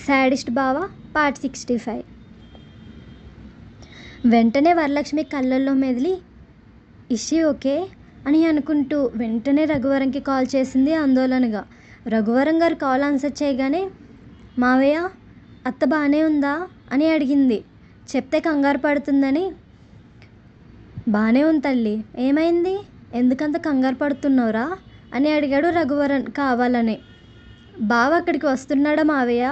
Sadist బావ part 65. వెంటనే వరలక్ష్మి కళ్ళల్లో మెదిలి ఇషి ఓకే అని అనుకుంటూ వెంటనే రఘువరంకి కాల్ చేసింది ఆందోళనగా. రఘువరం గారు కాల్ ఆన్సర్ చేయగానే మావయ్య అత్త బాగానే ఉందా అని అడిగింది. చెప్తే కంగారు పడుతుందని. బాగానే ఉంది తల్లి, ఏమైంది, ఎందుకంత కంగారు పడుతున్నావురా అని అడిగాడు రఘువరన్ కావాలని. బావ అక్కడికి వస్తున్నాడా మావయ్య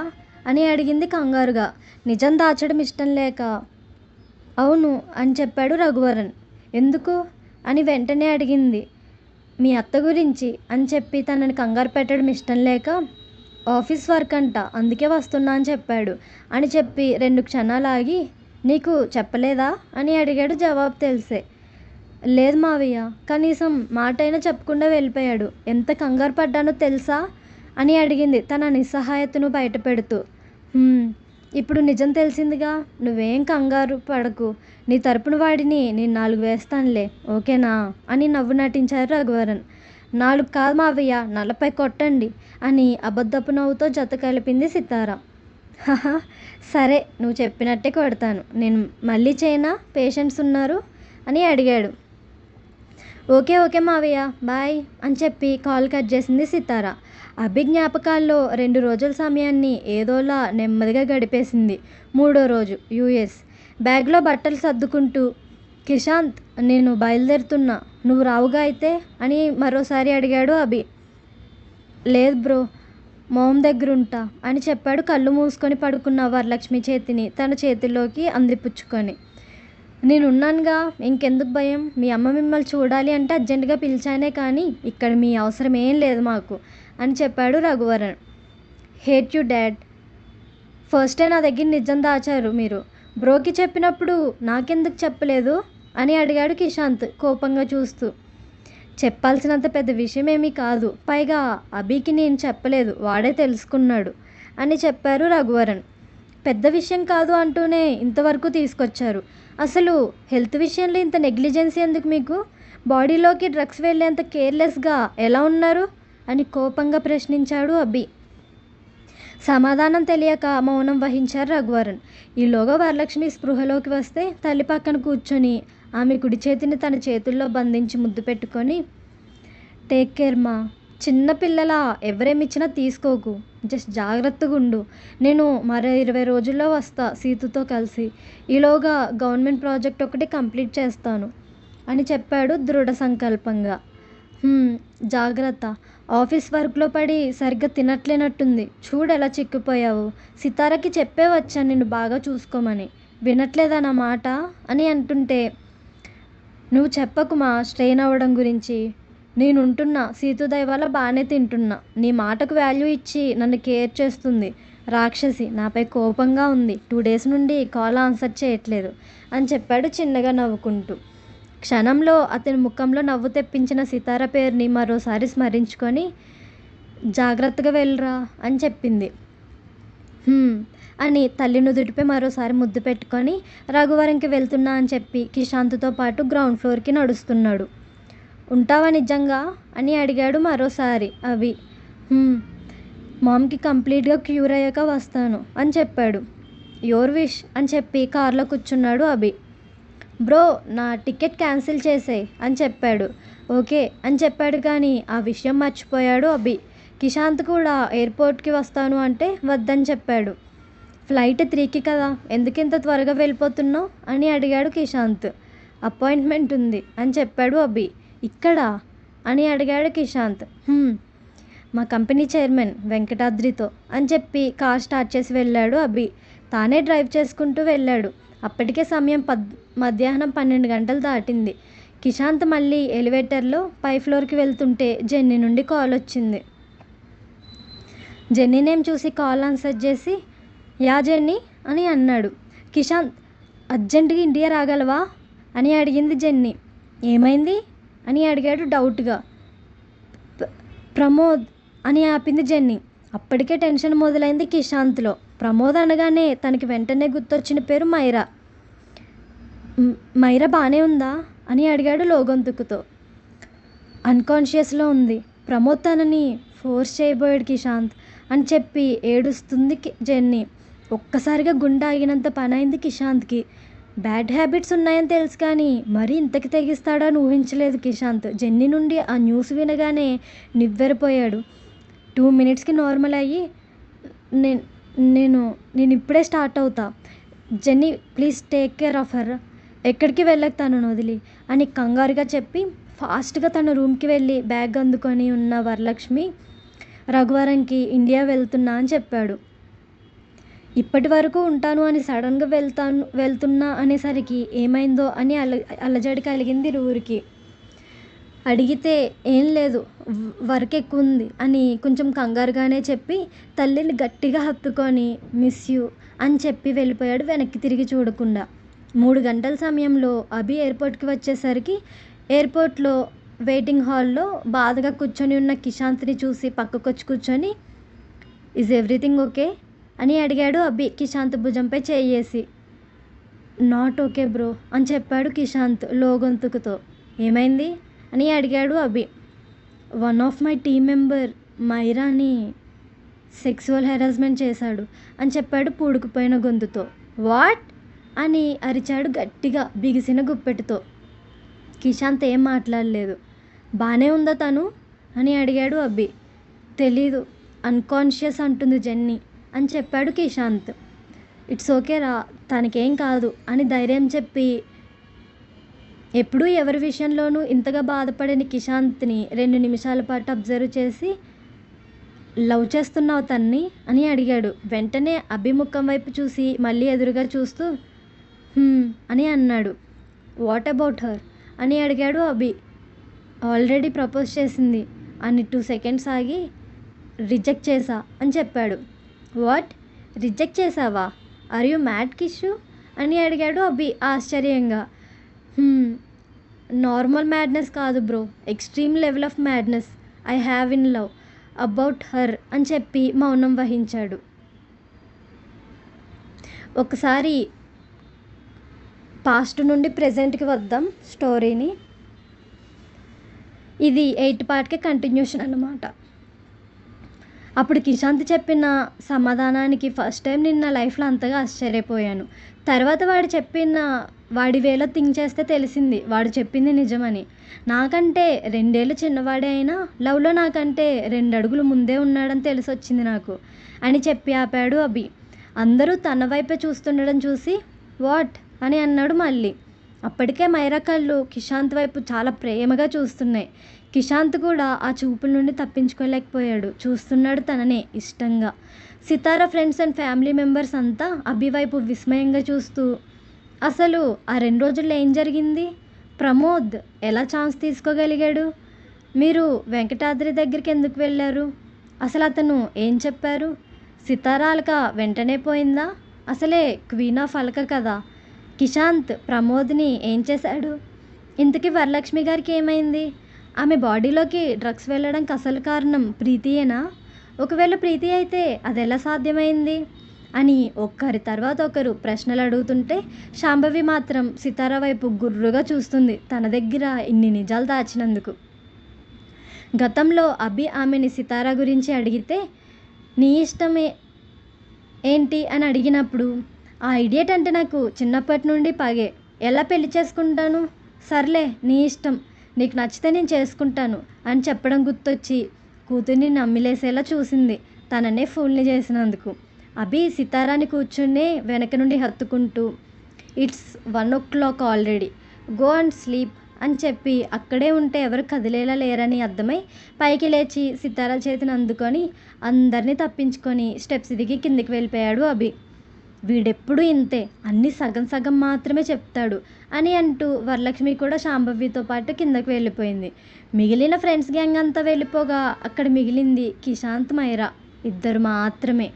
అని అడిగింది కంగారుగా, నిజం దాచడం ఇష్టం లేక. అవును అని చెప్పాడు రఘువరన్. ఎందుకు అని వెంటనే అడిగింది. మీ అత్త గురించి అని చెప్పి తనని కంగారు పెట్టడం ఇష్టం లేక. ఆఫీస్ వర్క్ అంట, అందుకే వస్తున్నా అని చెప్పాడు అని చెప్పి 2 క్షణాలు ఆగి నీకు చెప్పలేదా అని అడిగాడు జవాబు తెలిసే. లేదు మావయ్య, కనీసం మాటైనా చెప్పకుండా వెళ్ళిపోయాడు. ఎంత కంగారు పడ్డానో తెలుసా అని అడిగింది తన నిస్సహాయతను బయటపెడుతూ. ఇప్పుడు నిజం తెలిసిందిగా, నువ్వేం కంగారు పడకు, నీ తరపున వాడిని నేను 4 వేస్తానులే, ఓకేనా అని నవ్వు నటించారు రఘువరన్. 4 కాదు మావయ్య, 40 కొట్టండి అని అబద్ధపు నవ్వుతో జత కలిపింది సితార. సరే నువ్వు చెప్పినట్టే కొడతాను, నేను మళ్ళీ చేయనా, పేషెంట్స్ ఉన్నారు అని అడిగాడు. ఓకే ఓకే మావయ్య బాయ్ అని చెప్పి కాల్ కట్ చేసింది సితార. అభిజ్ఞాపకాల్లో 2 రోజుల సమయాన్ని ఏదోలా నెమ్మదిగా గడిపేసింది. 3వ రోజు యుఎస్. బ్యాగ్లో బట్టలు సర్దుకుంటూ కిషాంత్ నేను బయలుదేరుతున్నా, నువ్వు రావుగా అయితే అని మరోసారి అడిగాడు అభి. లేదు బ్రో, మోమ్ దగ్గర ఉంటా అని చెప్పాడు కళ్ళు మూసుకొని పడుకున్న వరలక్ష్మి చేతిని తన చేతిలోకి అందిపుచ్చుకొని. నేనున్నానుగా, ఇంకెందుకు భయం, మీ అమ్మ మిమ్మల్ని చూడాలి అంటే అర్జెంటుగా పిలిచానే కానీ ఇక్కడ మీ అవసరం ఏం లేదు మాకు అని చెప్పాడు రఘువరన్. హేట్ యు డాడ్, ఫస్టే నా దగ్గర నిజం దాచారు మీరు, బ్రోకి చెప్పినప్పుడు నాకెందుకు చెప్పలేదు అని అడిగాడు కిషాంత్ కోపంగా చూస్తూ. చెప్పాల్సినంత పెద్ద విషయం ఏమీ కాదు, పైగా అభికి నేను చెప్పలేదు, వాడే తెలుసుకున్నాడు అని చెప్పారు రఘువరన్. పెద్ద విషయం కాదు అంటూనే ఇంతవరకు తీసుకొచ్చారు, అసలు హెల్త్ విషయంలో ఇంత నెగ్లిజెన్సీ ఎందుకు మీకు, బాడీలోకి డ్రగ్స్ వెళ్ళేంత కేర్లెస్గా ఎలా ఉన్నారు అని కోపంగా ప్రశ్నించాడు అభి. సమాధానం తెలియక మౌనం వహించారు రఘువరన్. ఈలోగా వరలక్ష్మి స్పృహలోకి వస్తే తల్లి పక్కన కూర్చొని ఆమె కుడి చేతిని తన చేతుల్లో బంధించి ముద్దు పెట్టుకొని, టేక్ కేర్ మా, చిన్న పిల్లల ఎవరేమిచ్చినా తీసుకోకు, జస్ట్ జాగ్రత్తగా ఉండు, నేను మరో 20 రోజుల్లో వస్తా సీతుతో కలిసి, ఈలోగా గవర్నమెంట్ ప్రాజెక్ట్ ఒకటి కంప్లీట్ చేస్తాను అని చెప్పాడు దృఢ సంకల్పంగా. జాగ్రత్త, ఆఫీస్ వర్క్లో పడి సరిగ్గా తినట్లేనట్టుంది, చూడు ఎలా చిక్కిపోయావు, సితారకి చెప్పే వచ్చాను నిన్ను బాగా చూసుకోమని, వినట్లేదా నా మాట అని అంటుంటే, నువ్వు చెప్పకుమా స్ట్రెయిన్ అవ్వడం గురించి, నేనుంటున్నా, సీతుదయ వల్ల బాగానే తింటున్నా, నీ మాటకు వాల్యూ ఇచ్చి నన్ను కేర్ చేస్తుంది, రాక్షసి నాపై కోపంగా ఉంది, 2 డేస్ నుండి కాల్ ఆన్సర్ చేయట్లేదు అని చెప్పాడు చిన్నగా నవ్వుకుంటూ. క్షణంలో అతని ముఖంలో నవ్వు తెప్పించిన సితార పేరుని మరోసారి స్మరించుకొని జాగ్రత్తగా వెళ్ళరా అని చెప్పింది. అని తల్లి నుదుటిపై మరోసారి ముద్దు పెట్టుకొని రఘువరంకి వెళ్తున్నా అని చెప్పి కిషాంత్తో పాటు గ్రౌండ్ ఫ్లోర్కి నడుస్తున్నాడు. ఉంటావా నిజంగా అని అడిగాడు మరోసారి అవి. మామ్కి కంప్లీట్గా క్యూర్ అయ్యాక వస్తాను అని చెప్పాడు. యోర్ విష్ అని చెప్పి కార్లో కూర్చున్నాడు అభి. బ్రో నా టికెట్ క్యాన్సిల్ చేసేయ్ అని చెప్పాడు. ఓకే అని చెప్పాడు కానీ ఆ విషయం మర్చిపోయాడు అభి. కిషాంత్ కూడా ఎయిర్పోర్ట్కి వస్తాను అంటే వద్దని చెప్పాడు. ఫ్లైట్ 3కి కదా, ఎందుకింత త్వరగా వెళ్ళిపోతున్నావు అని అడిగాడు కిషాంత్. అపాయింట్మెంట్ ఉంది అని చెప్పాడు అభి. ఇక్కడ అని అడిగాడు కిషాంత్. మా కంపెనీ చైర్మన్ వెంకటాద్రితో అని చెప్పి కార్ స్టార్ట్ చేసి వెళ్ళాడు అభి. తానే డ్రైవ్ చేసుకుంటూ వెళ్ళాడు. అప్పటికే సమయం మధ్యాహ్నం 12 గంటలు దాటింది. కిషాంత్ మళ్ళీ ఎలివేటర్లో పై ఫ్లోర్కి వెళ్తుంటే జెన్నీ నుండి కాల్ వచ్చింది. జెన్నీ నేమ్ చూసి కాల్ ఆన్సర్ చేసి యా జెన్నీ అని అన్నాడు. కిషాంత్ అర్జెంటుగా ఇండియా రాగలవా అని అడిగింది జెన్నీ. ఏమైంది అని అడిగాడు డౌట్గా. ప్రమోద్ అని ఆపింది జెన్నీ. అప్పటికే టెన్షన్ మొదలైంది కిషాంత్లో. ప్రమోద్ అనగానే తనకి వెంటనే గుర్తొచ్చిన పేరు మైరా. మైరా బాగానే ఉందా అని అడిగాడు లోగొంతుకుతో. అన్కాన్షియస్లో ఉంది. ప్రమోద్ తనని ఫోర్స్ చేయబోయాడు కిషాంత్. అని చెప్పి ఏడుస్తుంది జెన్నీ. ఒక్కసారిగా గుండె ఆగినంత పనైంది కిషాంత్కి. బ్యాడ్ హ్యాబిట్స్ ఉన్నాయని తెలుసు కానీ మరీ ఇంతకి తెగిస్తాడని ఊహించలేదు కిషాంత్. జెన్నీ నుండి ఆ న్యూస్ వినగానే నివ్వెరపోయాడు. 2 మినిట్స్కి నార్మల్ అయ్యి నేను నేను నేను ఇప్పుడే స్టార్ట్ అవుతా. Jenny please take care of her, ఎక్కడికి వెళ్ళక తనను వదిలి అని కంగారుగా చెప్పి ఫాస్ట్గా తన రూమ్కి వెళ్ళి బ్యాగ్ అందుకొని ఉన్న వరలక్ష్మి రఘువరంకి ఇండియా వెళ్తున్నా అని చెప్పాడు. ఇప్పటి వరకు ఉంటాను అని సడన్గా వెళ్తున్నా అనేసరికి ఏమైందో అని అలజడి కలిగింది ఊరికి. అడిగితే ఏం లేదు వర్క్ ఎక్కువ ఉంది అని కొంచెం కంగారుగానే చెప్పి తల్లిని గట్టిగా హత్తుకొని మిస్ యూ అని చెప్పి వెళ్ళిపోయాడు వెనక్కి తిరిగి చూడకుండా. 3 గంటల సమయంలో అభి ఎయిర్పోర్ట్కి వచ్చేసరికి ఎయిర్పోర్ట్లో వెయిటింగ్ హాల్లో బాధగా కూర్చొని ఉన్న కిషాంత్ని చూసి పక్కకొచ్చి కూర్చొని ఈజ్ ఎవ్రీథింగ్ ఓకే అని అడిగాడు అభి కిషాంత్ భుజంపై చేయేసి. నాట్ ఓకే బ్రో అని చెప్పాడు కిషాంత్ లోగొంతుకుతో. ఏమైంది అని అడిగాడు Abhi. One of my team member మైరాని సెక్సువల్ హెరాస్మెంట్ చేశాడు అని చెప్పాడు పూడుకుపోయిన గొంతుతో. వాట్ అని అరిచాడు గట్టిగా బిగిసిన గుప్పెటితో. కిషాంత్ ఏం మాట్లాడలేదు. బాగానే ఉందా తను అని అడిగాడు అభి. తెలీదు, అన్కాన్షియస్ అంటుంది జెన్నీ అని చెప్పాడు కిషాంత్. ఇట్స్ ఓకే రా, తనకేం కాదు అని ధైర్యం చెప్పి ఎప్పుడూ ఎవరి విషయంలోనూ ఇంతగా బాధపడని కిషాంత్ని 2 నిమిషాల పాటు అబ్జర్వ్ చేసి లవ్ చేస్తున్నావు తన్ని అని అడిగాడు. వెంటనే అభిముఖం వైపు చూసి మళ్ళీ ఎదురుగా చూస్తూ అని అన్నాడు. వాట్ అబౌట్ హర్ అని అడిగాడు అభి. ఆల్రెడీ ప్రపోజ్ చేసింది అని 2 సెకండ్స్ ఆగి రిజెక్ట్ చేసా అని చెప్పాడు. వాట్, రిజెక్ట్ చేసావా? ఆర్ యూ మ్యాడ్ కిషు అని అడిగాడు అభి ఆశ్చర్యంగా. నార్మల్ మ్యాడ్నెస్ కాదు bro, extreme level of madness I have in love about her అని చెప్పి మౌనం వహించాడు. ఒకసారి పాస్ట్ నుండి ప్రెజెంట్కి వద్దాం స్టోరీని. ఇది 8th పార్ట్కి కంటిన్యూషన్ అన్నమాట. అప్పుడు కిషాంత్ చెప్పిన సమాధానానికి ఫస్ట్ టైం నేను నా లైఫ్లో అంతగా ఆశ్చర్యపోయాను. తర్వాత వాడి వేలో థింక్ చేస్తే తెలిసింది వాడు చెప్పింది నిజమని. నాకంటే 2 ఏళ్ళు చిన్నవాడే అయినా లవ్లో నాకంటే 2 అడుగులు ముందే ఉన్నాడని తెలిసొచ్చింది నాకు అని చెప్పి ఆపాడు అభి. అందరూ తన వైపే చూస్తుండడం చూసి వాట్ అని అన్నాడు మళ్ళీ. అప్పటికే మైరా కళ్ళు కిషాంత్ వైపు చాలా ప్రేమగా చూస్తున్నాయి. కిషాంత్ కూడా ఆ చూపుల నుండి తప్పించుకోలేకపోయాడు. చూస్తున్నాడు తననే ఇష్టంగా. సితారా ఫ్రెండ్స్ అండ్ ఫ్యామిలీ మెంబర్స్ అంతా అభి వైపు విస్మయంగా చూస్తూ అసలు ఆ 2 రోజుల్లో ఏం జరిగింది? ప్రమోద్ ఎలా ఛాన్స్ తీసుకోగలిగాడు? మీరు వెంకటాద్రి దగ్గరికి ఎందుకు వెళ్ళారు? అసలు అతను ఏం చెప్పారు? సితారా అలక వెంటనే పోయిందా? అసలే క్వీన్ ఆఫ్ అలక కదా. కిషాంత్ ప్రమోద్ని ఏం చేశాడు? ఇంతకీ వరలక్ష్మి గారికి ఏమైంది? ఆమె బాడీలోకి డ్రగ్స్ వెళ్ళడానికి అసలు కారణం ప్రీతియేనా? ఒకవేళ ప్రీతి అయితే అది ఎలా సాధ్యమైంది అని ఒక్కరి తర్వాత ఒకరు ప్రశ్నలు అడుగుతుంటే శాంభవి మాత్రం సితారా వైపు గుర్రుగా చూస్తుంది తన దగ్గర ఇన్ని నిజాలు దాచినందుకు. గతంలో అభి ఆమెని సితారా గురించి అడిగితే నీ ఇష్టమే ఏంటి అని అడిగినప్పుడు ఆ ఇడియట్ అంటే నాకు చిన్నప్పటి నుండి పగే, ఎలా పెళ్లి చేసుకుంటాను, సర్లే నీ ఇష్టం, నీకు నచ్చితే నేను చేసుకుంటాను అని చెప్పడం గుర్తొచ్చి కూతుర్ని నమ్మిలేసేలా చూసింది తననే ఫూల్ని చేసినందుకు. అభి సితారాని కూర్చునే వెనక నుండి హత్తుకుంటూ it's 1 o'clock already, go and sleep అని చెప్పి అక్కడే ఉంటే ఎవరు కదిలేలా లేరని అర్థమై పైకి లేచి సితారా చేతిని అందుకొని అందరినీ తప్పించుకొని స్టెప్స్ దిగి కిందికి వెళ్ళిపోయాడు అభి. వీడెప్పుడు ఇంతే, అన్నీ సగం సగం మాత్రమే చెప్తాడు అని అంటూ వరలక్ష్మి కూడా శాంభవితో పాటు కిందకు వెళ్ళిపోయింది. మిగిలిన ఫ్రెండ్స్ గ్యాంగ్ అంతా వెళ్ళిపోగా అక్కడ మిగిలింది కిషాంత్ మైరా ఇద్దరు మాత్రమే.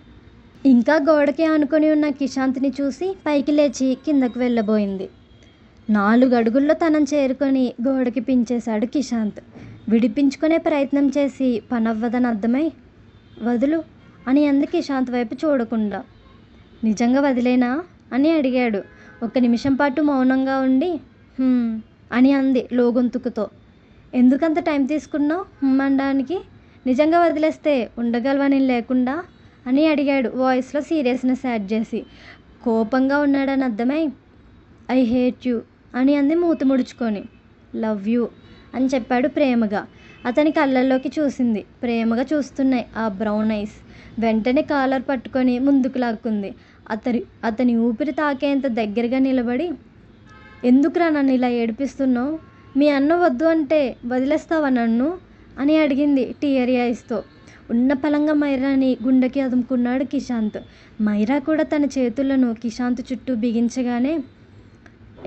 ఇంకా గోడకి ఆనుకొని ఉన్న కిషాంత్ని చూసి పైకి లేచి కిందకు వెళ్ళబోయింది. 4 అడుగుల్లో తనను చేరుకొని గోడకి పించేశాడు కిషాంత్. విడిపించుకునే ప్రయత్నం చేసి పనవ్వదని అర్థమై వదులు అని అంది కిషాంత్ వైపు చూడకుండా. నిజంగా వదిలేనా అని అడిగాడు. 1 నిమిషం పాటు మౌనంగా ఉండి అని అంది లోగొంతుకుతో. ఎందుకంత టైం తీసుకున్నావు అనడానికి? నిజంగా వదిలేస్తే ఉండగలవా నేను లేకుండా అని అడిగాడు వాయిస్లో సీరియస్నెస్ యాడ్ చేసి. కోపంగా ఉన్నాడని అర్థమై ఐ హేట్ యూ అని అంది మూతి ముడుచుకొని. లవ్ యూ అని చెప్పాడు ప్రేమగా. అతని కళ్ళల్లోకి చూసింది. ప్రేమగా చూస్తున్నాయి ఆ బ్రౌన్ ఐస్. వెంటనే కాలర్ పట్టుకొని ముందుకు లాక్కుంది. అతని ఊపిరి తాకేంత దగ్గరగా నిలబడి, ఎందుకురా నన్ను ఇలా ఏడిపిస్తున్నావు? మీ అన్న వద్దు అంటే వదిలేస్తావా నన్ను అని అడిగింది టీయరీ ఐస్తో. ఉన్న పలంగా మైరాని గుండెకి అదుముకున్నాడు కిషాంత్. మైరా కూడా తన చేతులను కిషాంత్ చుట్టూ బిగించగానే,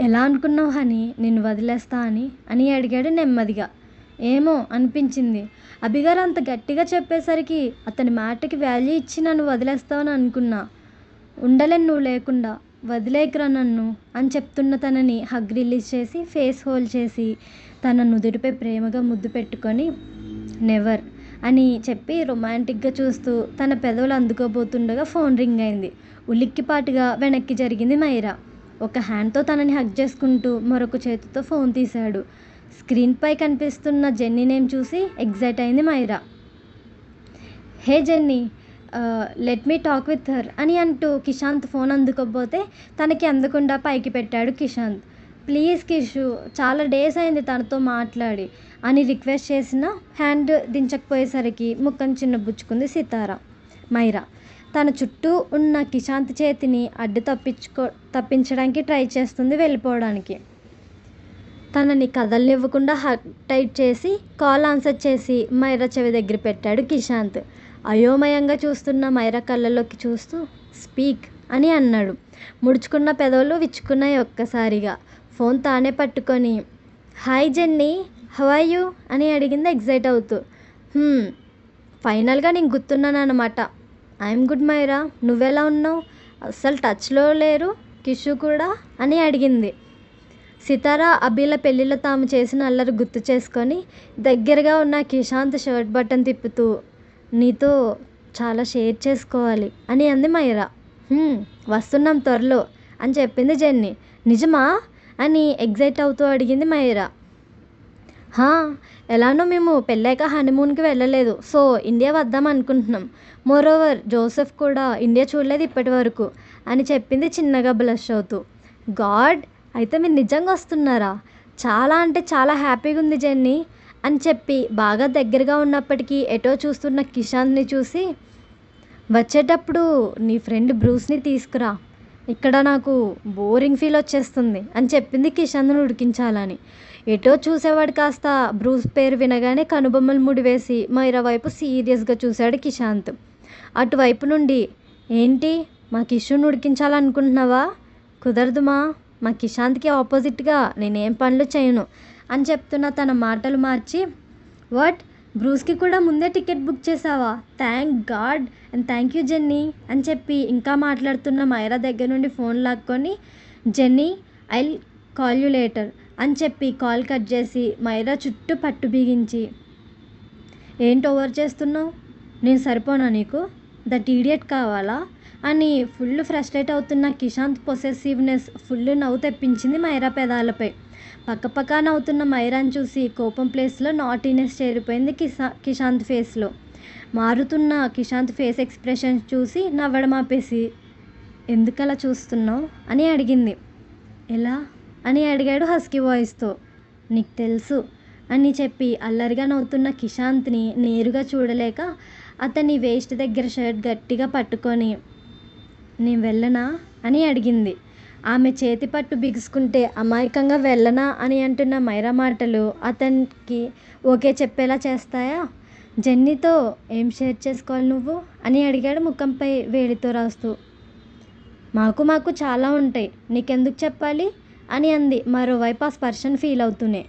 ఎలా అనుకున్నావు హనీ నిన్ను వదిలేస్తా అని అడిగాడు నెమ్మదిగా. ఏమో అనిపించింది. అభిగారు అంత గట్టిగా చెప్పేసరికి అతని మాటకి వాల్యూ ఇచ్చి నన్ను వదిలేస్తావని అనుకున్నా. ఉండలేను నువ్వు లేకుండా, వదిలేకురా నన్ను అని చెప్తున్న తనని హగ్ రిలీజ్ చేసి ఫేస్ హోల్డ్ చేసి తన నుదుటిపై ప్రేమగా ముద్దు పెట్టుకొని నెవర్ అని చెప్పి రొమాంటిక్గా చూస్తూ తన పెదవులు అందుకోబోతుండగా ఫోన్ రింగ్ అయింది. ఉలిక్కిపాటుగా వెనక్కి జరిగింది మైరా. ఒక హ్యాండ్తో తనని హగ్ చేసుకుంటూ మరొక చేతితో ఫోన్ తీశాడు. స్క్రీన్పై కనిపిస్తున్న జెన్నీ నేమ్ చూసి ఎగ్జైట్ అయింది Myra. Hey Jenny, let me talk with her అని అంటూ కిషాంత్ ఫోన్ అందుకోకపోతే తనకి అందకుండా పైకి పెట్టాడు కిషాంత్. ప్లీజ్ కిషు, చాలా డేస్ అయింది తనతో మాట్లాడి అని రిక్వెస్ట్ చేసిన హ్యాండ్ దించకపోయేసరికి ముఖం చిన్నబుచ్చుకుంది మైరా. తన చుట్టూ ఉన్న కిషాంత్ చేతిని అడ్డు తప్పించడానికి ట్రై చేస్తుంది వెళ్ళిపోవడానికి. తనని కదలనివ్వకుండా హగ్ టైట్ చేసి కాల్ ఆన్సర్ చేసి మైరా చెవి దగ్గర పెట్టాడు కిషాంత్. అయోమయంగా చూస్తున్న మైరా కళ్ళల్లోకి చూస్తూ స్పీక్ అని అన్నాడు. ముడుచుకున్న పెదవులు విచ్చుకున్నాయి ఒక్కసారిగా. ఫోన్ తానే పట్టుకొని hi Jenny, how are you అని అడిగింది ఎగ్జైట్ అవుతూ. ఫైనల్గా నేను గుర్తున్నాను అన్నమాట. ఐఎమ్ గుడ్ మైరా, నువ్వెలా ఉన్నావు? అస్సలు టచ్లో లేరు కిషు కూడా అని అడిగింది. సితారా అభిల పెళ్ళిలో తాము చేసిన అల్లరి గుర్తు చేసుకొని దగ్గరగా ఉన్న కిషాంత్ షర్ట్ బటన్ తిప్పుతూ నీతో చాలా షేర్ చేసుకోవాలి అని అంది మైరా. వస్తున్నాం త్వరలో అని చెప్పింది జెన్నీ. నిజమా అని ఎగ్జైట్ అవుతూ అడిగింది మైరా. ఎలానో మేము పెళ్ళాక హనీమూన్కి వెళ్ళలేదు, సో ఇండియా వద్దాం అనుకుంటున్నాం. మోరోవర్ జోసెఫ్ కూడా ఇండియా చూడలేదు ఇప్పటి వరకు అని చెప్పింది చిన్నగా బ్లష్ అవుతూ. గాడ్, అయితే మీరు నిజంగా వస్తున్నారా? చాలా అంటే చాలా హ్యాపీగా ఉంది జెన్నీ అని చెప్పి బాగా దగ్గరగా ఉన్నప్పటికీ ఎటో చూస్తున్న కిషాంత్ని చూసి, వచ్చేటప్పుడు నీ ఫ్రెండ్ బ్రూస్ని తీసుకురా, ఇక్కడ నాకు బోరింగ్ ఫీల్ వచ్చేస్తుంది అని చెప్పింది కిషాంత్ని ఉడికించాలని. ఎటో చూసేవాడు కాస్త బ్రూస్ పేరు వినగానే కనుబొమ్మలు ముడివేసి మైరా వైపు సీరియస్గా చూశాడు కిషాంత్. అటువైపు నుండి, ఏంటి మా కిషుని ఉడికించాలనుకుంటున్నావా? కుదరదుమా, మా కిషాంత్కి ఆపోజిట్గా నేనేం పనులు చేయను అని చెప్తున్న తన మాటలు మార్చి, వాట్, బ్రూస్కి కూడా ముందే టికెట్ బుక్ చేసావా? Thank God and thank you jenny అని చెప్పి ఇంకా మాట్లాడుతున్న మైరా దగ్గర నుండి ఫోన్ లాక్కొని, jenny I'll call you later అని చెప్పి కాల్ కట్ చేసి మైరా చుట్టూ పట్టు బిగించి, ఏంటి ఓవర్ చేస్తున్నావు? నేను సరిపోనా నీకు? దట్ ఈడియట్ కావాలా అని ఫుల్ ఫ్రస్ట్రేట్ అవుతున్న కిషాంత్ పొసెసివ్నెస్ ఫుల్ నవ్వు తెప్పించింది మైరా పెదాలపై. పక్కపక్క నవ్వుతున్న మైరాని చూసి కోపం ప్లేస్లో నాటీనెస్ చేరిపోయింది కిషాంత్ ఫేస్లో. మారుతున్న కిషాంత్ ఫేస్ ఎక్స్ప్రెషన్ చూసి నవ్వడం ఆపేసి, ఎందుకలా చూస్తున్నావు అని అడిగింది. ఎలా అని అడిగాడు హస్కీ వాయిస్తో. నీకు తెలుసు అని చెప్పి అల్లరిగా నవ్వుతున్న కిషాంత్ని నేరుగా చూడలేక అతని వేస్ట్ దగ్గర షర్ట్ గట్టిగా పట్టుకొని, నేను వెళ్ళనా అని అడిగింది. ఆమె చేతి పట్టు బిగుసుకుంటే అమాయకంగా వెళ్ళనా అని అంటున్న మైరా మాటలు అతనికి ఓకే చెప్పేలా చేస్తాయా? జెన్నీతో ఏం షేర్ చేసుకోవాలి నువ్వు అని అడిగాడు ముఖంపై వేడితో రాస్తూ. మాకు చాలా ఉంటాయి, నీకెందుకు చెప్పాలి అని అంది మరోవైపు ఆ స్పర్శను ఫీల్ అవుతూనే.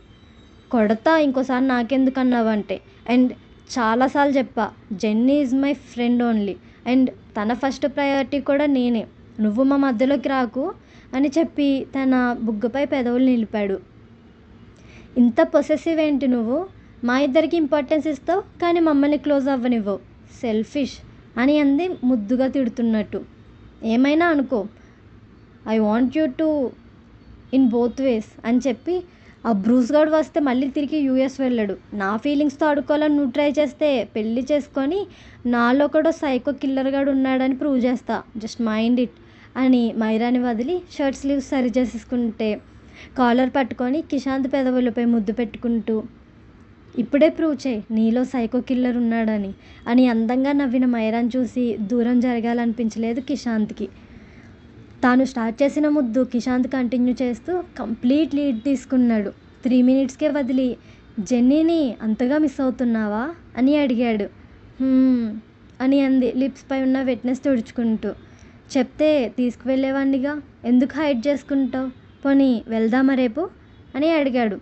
కొడతా ఇంకోసారి నాకెందుకు అన్నావంటే, అండ్ చాలాసార్లు చెప్పా, jenny is my friend only, and తన ఫస్ట్ ప్రయారిటీ కూడా నేనే, నువ్వు మా మధ్యలోకి రాకు అని చెప్పి తన బుగ్గపై పెదవులు నిలిపాడు. ఇంత పొసెసివ్ ఏంటి నువ్వు? మా ఇద్దరికి ఇంపార్టెన్స్ ఇస్తావు కానీ మమ్మల్ని క్లోజ్ అవ్వనివ్వవు, సెల్ఫిష్ అని అంది ముద్దుగా తిడుతున్నట్టు. ఏమైనా అనుకో, I want you to in both ways అని చెప్పి ఆ బ్రూస్ గాడు వస్తే మళ్ళీ తిరిగి యూఎస్ వెళ్ళాడు. నా ఫీలింగ్స్తో ఆడుకోవాలని నువ్వు ట్రై చేస్తే పెళ్ళి చేసుకొని నాలో కూడా సైకో కిల్లర్ గాడు ఉన్నాడని ప్రూవ్ చేస్తా. జస్ట్ మైండ్ ఇట్ అని మైరాని వదిలి షర్ట్ స్లీవ్స్ సరి చేసేసుకుంటే కాలర్ పట్టుకొని కిషాంత్ పెదవులపై ముద్దు పెట్టుకుంటూ, ఇప్పుడే ప్రూవ్ చేయి నీలో సైకో కిల్లర్ ఉన్నాడని అని అందంగా నవ్విన మైరాని చూసి దూరం జరగాలనిపించలేదు కిషాంత్కి. తాను స్టార్ట్ చేసిన ముద్దు కిషాంత్ కంటిన్యూ చేస్తూ కంప్లీట్ లీడ్ తీసుకున్నాడు. 3 మినిట్స్కే వదిలి, జెన్నీని అంతగా మిస్ అవుతున్నావా అని అడిగాడు. అని అంది లిప్స్ పై ఉన్న వెట్నెస్ తుడుచుకుంటూ. చెప్తే తీసుకువెళ్ళేవాడినిగా, ఎందుకు హైడ్ చేసుకుంటావు? పోనీ వెళ్దామా రేపు అని అడిగాడు.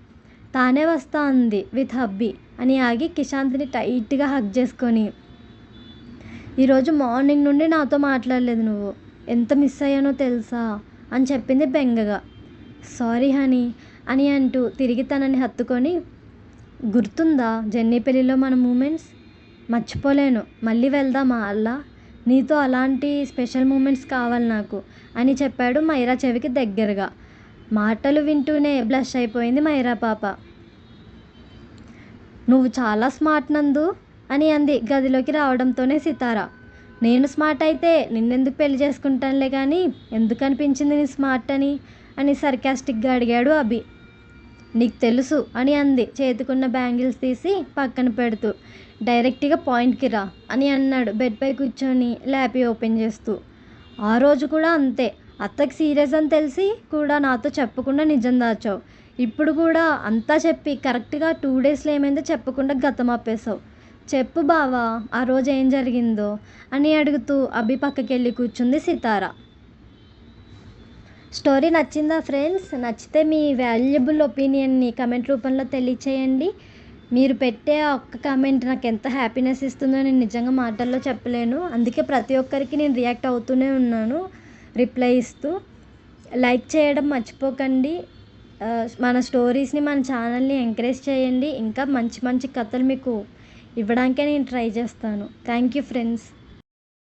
తానే వస్తా అంది విత్ హబ్బీ అని ఆగి కిషాంత్ని టైట్గా హగ్ చేసుకొని, ఈరోజు మార్నింగ్ నుండి నాతో మాట్లాడలేదు నువ్వు, ఎంత మిస్ అయ్యానో తెలుసా అని చెప్పింది బెంగగా. సారీ హనీ అని అంటూ తిరిగి తనని హత్తుకొని, గుర్తుందా జెన్నీ పెళ్ళిలో మన మూమెంట్స్? మర్చిపోలేను, మళ్ళీ వెళ్దామా అలా? నీతో అలాంటి స్పెషల్ మూమెంట్స్ కావాలి నాకు అని చెప్పాడు మైరా చెవికి దగ్గరగా. మాటలు వింటూనే బ్లష్ అయిపోయింది మైరా పాప. నువ్వు చాలా స్మార్ట్ నందు అని అంది గదిలోకి రావడంతోనే సితారా. నేను స్మార్ట్ అయితే నిన్నెందుకు పెళ్లి చేసుకుంటానులే కానీ ఎందుకు అనిపించింది నీ స్మార్ట్ అని సర్కాస్టిక్గా అడిగాడు అభి. నీకు తెలుసు అని అంది చేతికున్న బ్యాంగిల్స్ తీసి పక్కన పెడుతూ. డైరెక్ట్గా పాయింట్కి రా అని అన్నాడు బెడ్పై కూర్చొని ల్యాపీ ఓపెన్ చేస్తూ. ఆ రోజు కూడా అంతే, అత్తకి సీరియస్ అని తెలిసి కూడా నాతో చెప్పకుండా నిజం దాచావు. ఇప్పుడు కూడా అంతా చెప్పి కరెక్ట్గా 2 డేస్లో ఏమైందో చెప్పకుండా గతం ఆపేశావు. చెప్పు బావా ఆ రోజు ఏం జరిగిందో అని అడుగుతూ అభి పక్కకెళ్ళి కూర్చుంది సితారా. స్టోరీ నచ్చిందా ఫ్రెండ్స్? నచ్చితే మీ వాల్యుబుల్ ఒపీనియన్ని కమెంట్ రూపంలో తెలియచేయండి. మీరు పెట్టే ఒక్క కామెంట్ నాకు ఎంత హ్యాపీనెస్ ఇస్తుందో నేను నిజంగా మాటల్లో చెప్పలేను. అందుకే ప్రతి ఒక్కరికి నేను రియాక్ట్ అవుతూనే ఉన్నాను, రిప్లై ఇస్తూ. లైక్ చేయడం మర్చిపోకండి. మన స్టోరీస్ని మన ఛానల్ని ఎంకరేజ్ చేయండి. ఇంకా మంచి మంచి కథలు మీకు ఇవ్వడానికే నేను ట్రై చేస్తాను. Thank you friends.